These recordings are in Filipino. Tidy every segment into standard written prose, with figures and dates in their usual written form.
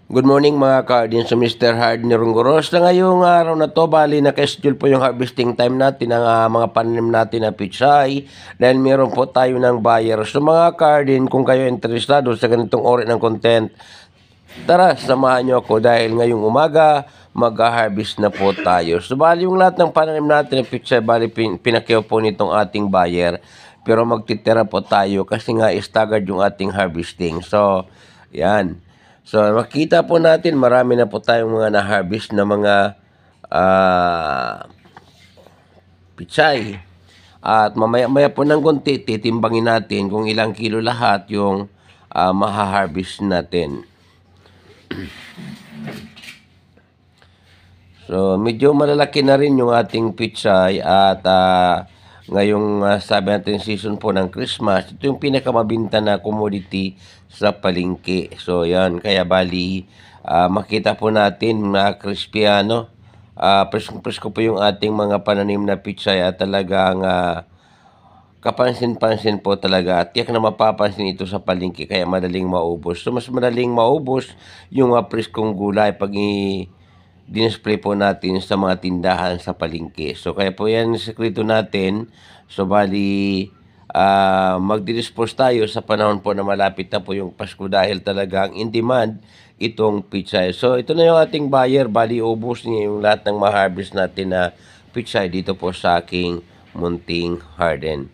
Good morning mga ka-audience, so Mr. Hard ni Runggoros. Na ngayong araw na to, bali na-schedule po yung harvesting time natin ng mga pananim natin na pichay dahil meron po tayo ng buyer. So mga ka-audience, kung kayo interesado sa ganitong ori ng content, tara, samahan nyo ako dahil ngayong umaga, mag-harvest na po tayo. So bali yung lahat ng pananim natin na pichay, bali pinakyaw po nitong ating buyer. Pero magtitira po tayo kasi nga staggered yung ating harvesting. So, yan. So, makita po natin, marami na po tayong mga na-harvest na mga pichay. At mamaya-maya po ng konti, titimbangin natin kung ilang kilo lahat yung maha-harvest natin. So, medyo malalaki na rin yung ating pichay at ngayong sabi natin season po ng Christmas, ito yung pinakamabinta na commodity sa palengke. So, yan. Kaya bali, makita po natin na crispy, presko po yung ating mga pananim na pichay at talagang kapansin-pansin po talaga. At tiyak na mapapansin ito sa palengke kaya madaling maubos. So, mas madaling maubos yung preskong gulay pag dinisplay po natin sa mga tindahan sa palengke. So, kaya po yan sekreto natin. So, bali, magdidispose tayo sa panahon po na malapit na po yung Pasko dahil talagang in demand itong pichay. So, ito na yung ating buyer. Bali, ubos niya yung lahat ng ma-harvest natin na pichay dito po sa aking munting garden.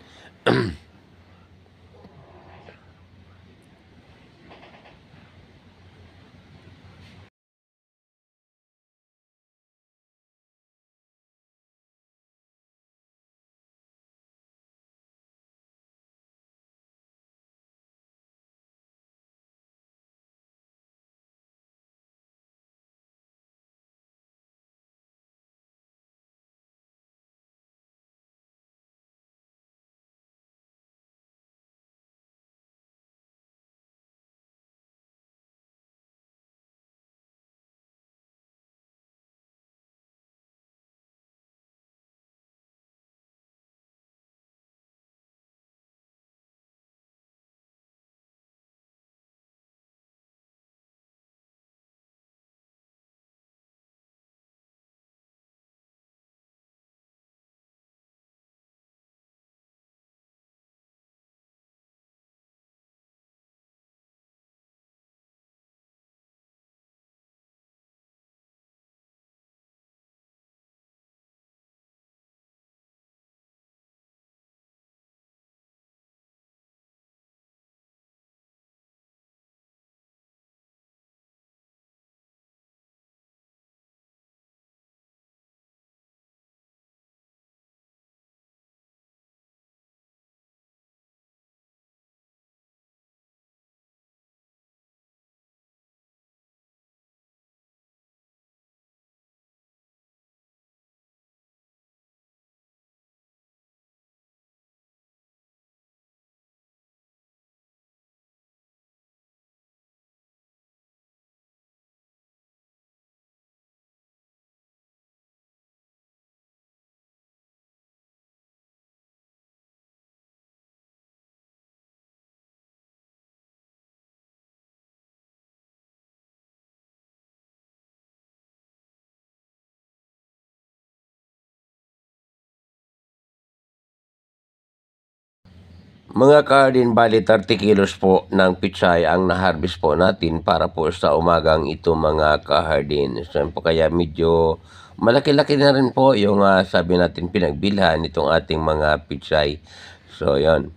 Mga ka-garden, bali 30 kilos po ng pichay ang na-harvest po natin para po sa umagang ito mga ka-garden. So, po kaya medyo malaki-laki na rin po yung sabi natin pinagbilhan nitong ating mga pichay. So, yon.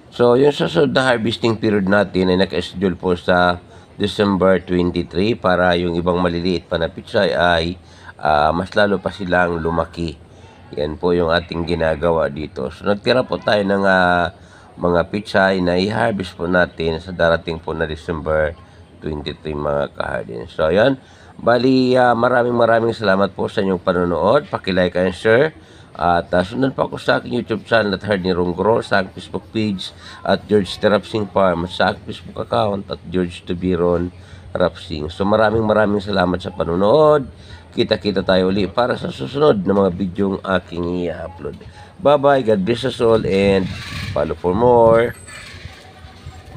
So, yung susunod na harvesting period natin ay naka-schedule po sa December 23 para yung ibang maliliit pa na pichay ay mas lalo pa silang lumaki. Yan po yung ating ginagawa dito. So, nagtira po tayo ng mga pichay na i-harvest po natin sa darating po na December 23 mga ka-harden. So, yan. Bali, maraming salamat po sa inyong panonood. Paki-like and share. At sundan po ako sa aking YouTube channel at Hard ni Ronggoro, sa aking Facebook page at George Terapsing Farm, at sa aking Facebook account at George Tubiron Rapsing. So maraming salamat sa panonood. Kita-kita tayo ulit para sa susunod na mga bidyong aking i-upload. Bye-bye, God bless us all, and follow for more.